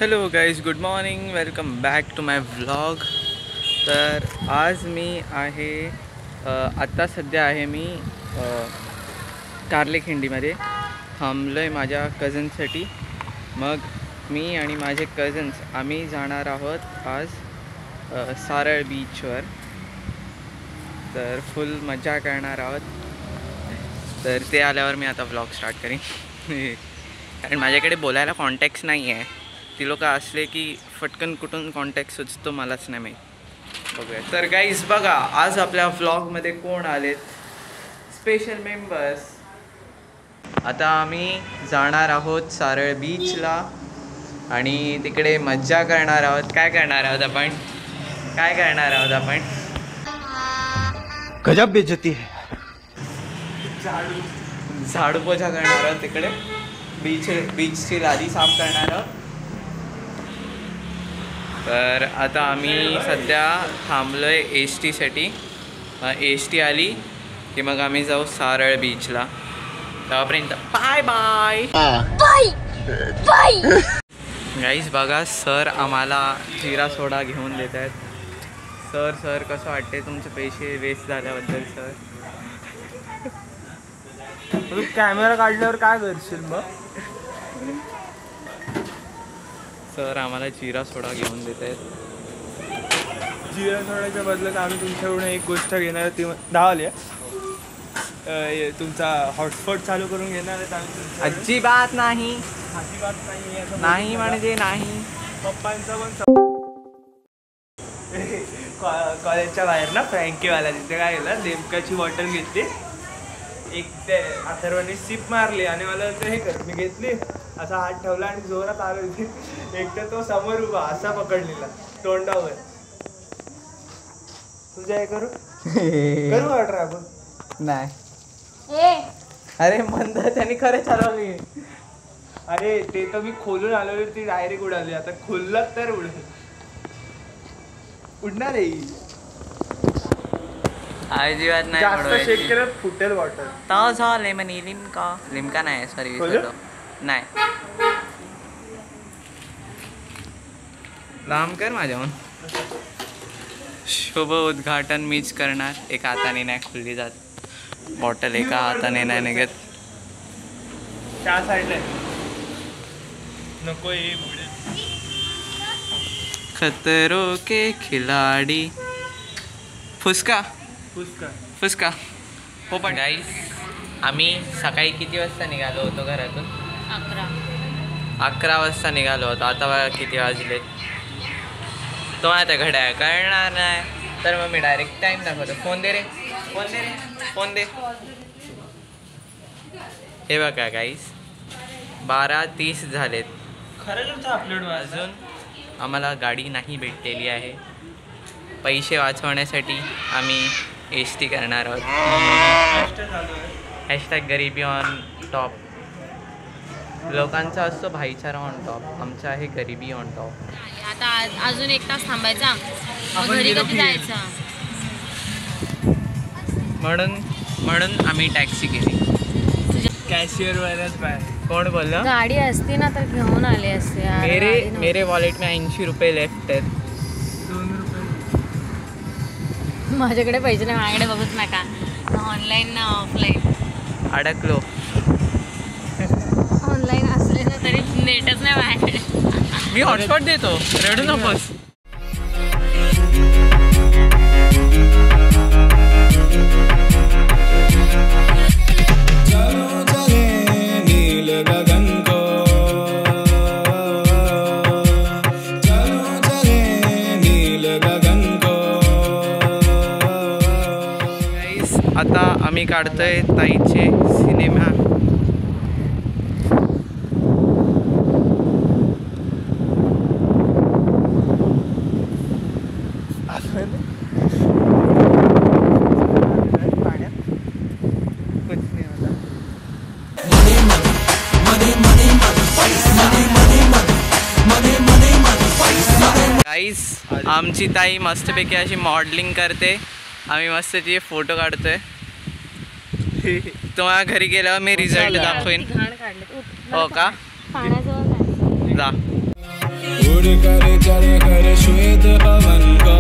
Hello guys, good morning, welcome back to my vlog. तर आज मी आहे आत्ता सध्या आहे मी कारलेखिंडीमध्ये थांबलो आहे माझ्या कझन्ससाठी. मग मी आणि माझे कझन्स आम्ही जाणार आहोत आज सारळ बीचवर. तर फुल मजा करणार आहोत. तर ते आल्यावर मी आता व्लॉग स्टार्ट करीन कारण माझ्याकडे बोलायला कॉन्टॅक्ट्स नाही आहे. ती लोक असले की फटकन कुठून कॉन्टॅक्ट सुचतो मलाच नाही माहीत. बघूया. तर गाईज बघा, आज आपल्या व्लॉगमध्ये कोण आलेत, स्पेशल मेंबर्स. आता आम्ही जाणार आहोत सारळ बीचला आणि तिकडे मज्जा करणार आहोत. काय करणार आहोत आपण गजब बेइज्जती है. झाडू पोछा करणार आहोत. तिकडे बीचची लादी साफ करणार आहोत. तर आता आम्ही सध्या थांबलोय एस टीसाठी. एस टी आली की मग आम्ही जाऊ सारळ बीचला. तेव्हापर्यंत बाय बाय बाय. गाईज बघा, सर आम्हाला जिरा सोडा घेऊन देत आहेत. सर कसं वाटते तुमचे पैसे वेस्ट झाल्याबद्दल? सर तू कॅमेरा काढल्यावर काय करशील मग? सर आम्हाला जिरा सोडा घेऊन देत आहेत. जिरा सोडाच्या बदल्यात आम्ही तुमच्याकडून एक गोष्ट घेणार आहे, ती 10 आली तुमचा हॉटस्पॉट चालू करून घेणार आहेत आम्ही. अजिबात नाही. अजिबात नाही म्हणजे नाही. पप्पांचा पण कॉलेजच्या बाहेर ना फ्रँकीवाला तिथे काय केलं, लिमकाची बॉटल घेतली. एक ते अथर्वाने सिप मारली आणि मला ते हे कर, मी घेतली, असा हात ठेवला आणि जोरात आलो होती. एक तर तो समोर उभा असा पकडलेला तोंडावर. तुझ्या हे करू ऑर्डर आपण? नाही. अरे मंद त्याने खरं चालवली. अरे ते तर मी खोलून आलो, ती डायरेक्ट उडाली. आता खोललं तर उडणार आहे. अजिबात नाही. जास्त शेक केलं फुटेल बॉटल. ताजा लेमनी लिमका नाही, सॉरी नाही. लांब कर माझ्याहून. शुभ उद्घाटन मीच करणार. एका हाताने नाही खुलली जात बॉटल, एका हाताने नाही निघत. त्या साईडला नको ये. खतरो के खिलाडी. फुसका हो. पण गाईस, आम्ही सकाळी किती वाजता निघालो होतो घरातून? 11 वाजता निघालो होतो. आता बघा किती वाजले. तो आता घड्याळ कळणार नाही, तर मग मी डायरेक्ट टाईम दाखवतो. फोन दे. हे बघा गाईस, 12:30 झालेत. खरंच अपलोड अजून आम्हाला गाडी नाही भेटलेली आहे. पैसे वाचवण्यासाठी आम्ही एस टी करणार आहोत. हॅशटॅग गरिबी ऑन टॉप. लोकांचा असतो भाईचारा ऑन टॉप, आमचा आहे गरिबी ऑन टॉप. आता अजून 1 तास थांबायचा, घरी कधी जायचं? म्हणून आम्ही टॅक्सी केली. कॅशियर वरच बाय. कोण बोललं? गाडी असती ना तर घेऊन आले असते. मेरे वॉलेट में 80 रुपये लेफ्ट आहेत. 2 रुपये माझ्याकडे पैसे नाही, माझ्याकडे बघूच नका. ऑनलाईन ना ऑफलाईन अडकलो. ऑनलाईन असले ना तरी नेटच नाही माझ्याकडे. मी हॉटस्पॉट देतो, रडू नकोस. आता आम्ही काढतोय ताईचे सिनेमा. गाईस, आमची ताई मस्तपैकी अशी मॉडेलिंग करते. आम्ही मस्त तिचे फोटो काढतोय. तुम्हाला घरी गेल्यावर मी रिझल्ट दाखवेन. हो का? पाण्याजवळ जा. उड़ कर चढ़े कर श्वेत पवन को,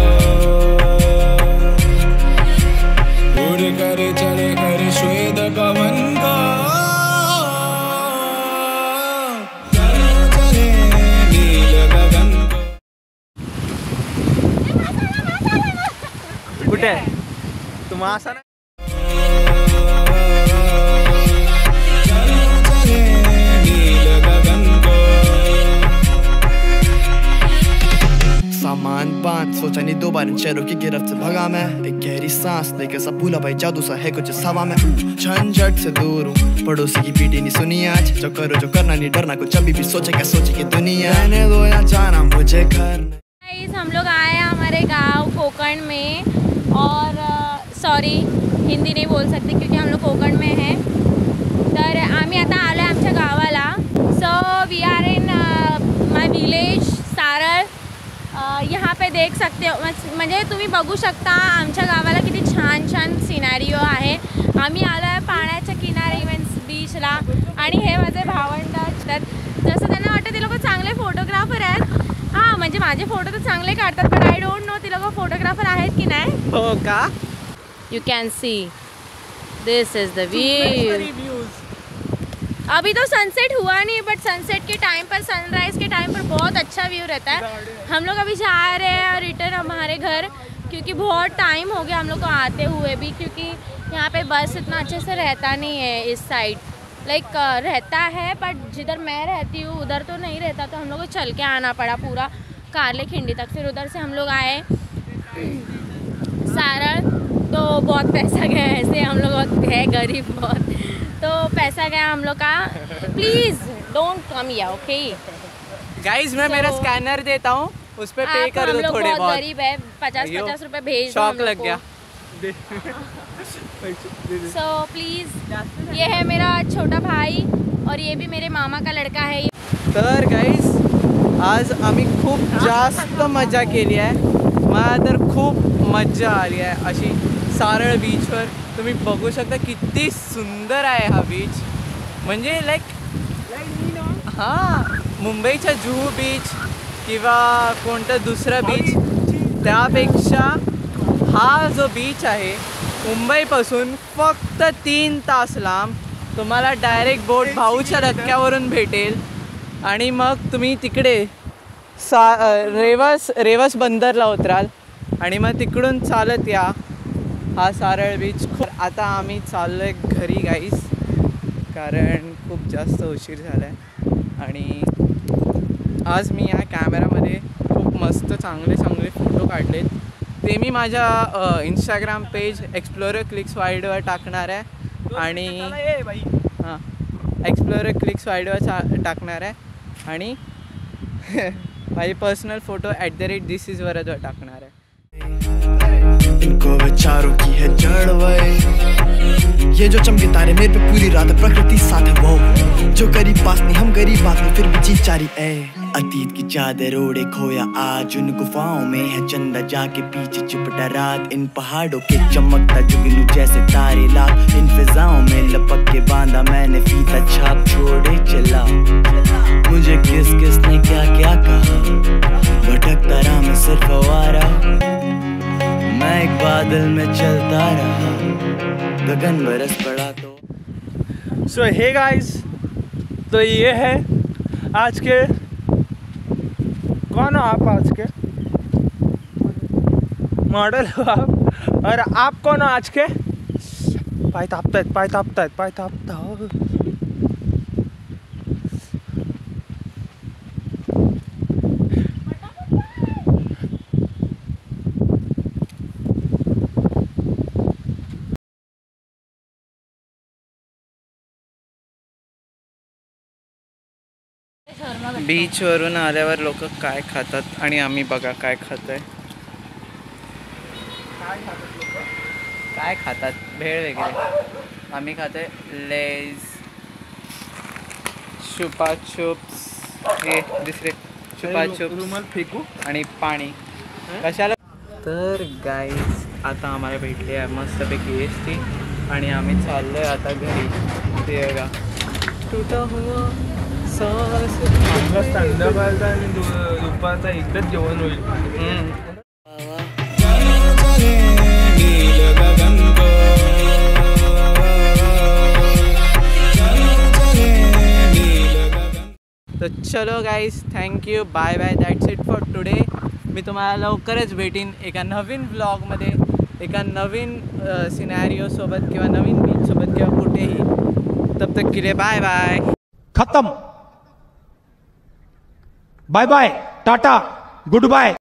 उड़ कर चढ़े कर श्वेत पवन को, चलो चले नील गगन को. कुठे तू मासा ना सामान बांध सोचा नहीं दो बार इन शहरों की गिरफ्त से भगा मैं. एक गहरी सांस लेकर सब भूला भाई जादू सा है कुछ हवा में. झंझट से दूर हूँ पड़ोसी की पीटी नहीं सुनी आज. जो करो जो करना नहीं डरना कुछ अभी भी सोचे क्या सोचे की दुनिया. रहने दो या जाना मुझे घर. हम लोग आए हैं हमारे गांव कोकण में और सॉरी हिंदी नहीं बोल सकते क्योंकि हम लोग कोकण में हैं. तर आम्ही आता आलो आहे आमच्या गावाला. So we are in my village Saral. यहाँ पे देख सकते हो म्हणजे तुम्ही बघू शकता आमच्या गावाला किती छान छान सिनॅरिओ आहे. आम्ही आलो आहे पाण्याच्या किनारे इव्हेंट्स बीचला आणि हे माझे भावंड. तर जसं त्यांना वाटतं ते लोक चांगले फोटोग्राफर आहेत. हां म्हणजे माझे फोटो तर चांगले काढतात बट आय डोंट नो ते लोक फोटोग्राफर आहेत की नाही. हो का. You can see this is the view. अभी तो सनसेट हुआ नहीं बट सनसेट के टाइम पर सनराइज के टाइम पर बहुत अच्छा व्यू रहता है. हम लोग अभी जा रहे हैं और रिटर्न हमारे घर क्योंकि बहुत टाइम हो गया हम लोग को आते हुए भी क्योंकि यहाँ पे बस इतना अच्छे से रहता नहीं है इस साइड. लाइक रहता है बट जिधर मैं रहती हूँ उधर तो नहीं रहता तो हम लोग को चल के आना पड़ा पूरा कारले खिंडी तक. फिर उधर से हम लोग आए सारळ तो बहुत पैसा गया ऐसे. हम लोग बहुत है गरीब बहुत तो पैसा गया हम लोग का. Please don't come here okay guys मैं मेरा स्कैनर देता हूँ उस पे पे कर दो थोड़े बहुत. गरीब है 50-50 रुपए भेज दो. शौक लग गया. सो प्लीज़ ये है मेरा छोटा भाई और ये भी मेरे मामा का लड़का है. तर गाईज आज आम्ही खूप जास्त मजा केली आहे. मला तर खूप मजा आली आहे अशी सारळ बीचवर. तुम्ही बघू शकता किती सुंदर आहे हा बीच. म्हणजे लाईक हां मुंबईच्या जुहू बीच किंवा कोणतं दुसरं बीच त्यापेक्षा हा जो बीच आहे मुंबईपासून फक्त 3 तास लांब. तुम्हाला डायरेक्ट बोट भाऊच्या धक्क्यावरून भेटेल आणि मग तुम्ही तिकडे रेवस बंदरला उतराल आणि मग तिकडून चालत या हा सारळ बीच. आता आम्ही चाललो आहे घरी गाईस कारण खूप जास्त उशीर झाला आहे. आणि आज मी या कॅमेरामध्ये खूप मस्त चांगले फोटो काढलेत. ते मी माझ्या इंस्टाग्राम पेज एक्सप्लोरर क्लिक्स वाईडवर टाकणार आहे आणि हां एक्सप्लोरर क्लिक्स वाईडवर टाकणार आहे आणि माझे पर्सनल फोटो @thisisवरच टाकणार आहे. इनको विचारों की है जड़ वही. ये जो चमके तारे मेरे पे पूरी रात प्रकृति साथ है वो. जो करीब पास नहीं हम गरीब बात में फिर भी जी चारी है. अतीत की चादर ओढ़े खोया आज उन गुफाओं में है चंदा जाके पीछे चिपटा रात. इन पहाड़ों के चमकता जुगनू जैसे तारे लाख. इन फिजाओं में लपक के बांधा मैंने फीता छाप छोड़े चला. मुझे किस किस ने क्या क्या कहा भटकता रहा मैं सिर्फ आवारा. मैं एक बादल में चलता रहा गगन बरस पड़ा तो. सो हे गाइस तो ये है आज के. कौन हो आप आज के मॉडल हो आप. और आप कौन हो आज के. पाय तापतायत. बीचवरून आल्यावर लोक काय खातात आणि आम्ही बघा काय खातोय. काय खातात भेळ वगैरे. आम्ही खातोय लेज छुपा चुप्स हे दुसरे छुपा चुप्स रुमाल फेकू आणि पाणी कशाला. तर गाईज आता आम्हाला भेटली आहे मस्तपैकी एसटी आणि आम्ही चाललोय आता घरी. ते बघा टूटा हुआ संध्याकाळचा आणि दुपारचा एकदाच जेवण होईल. तर चलो guys, thank you, bye bye, that's it for today. मी तुम्हाला लवकरच भेटीन एका नवीन व्लॉगमध्ये, एका नवीन सिनॅरिओसोबत किंवा नवीन बीचसोबत किंवा कुठेही. तब तक के लिए बाय बाय. खत्म. Bye bye, tata, good bye.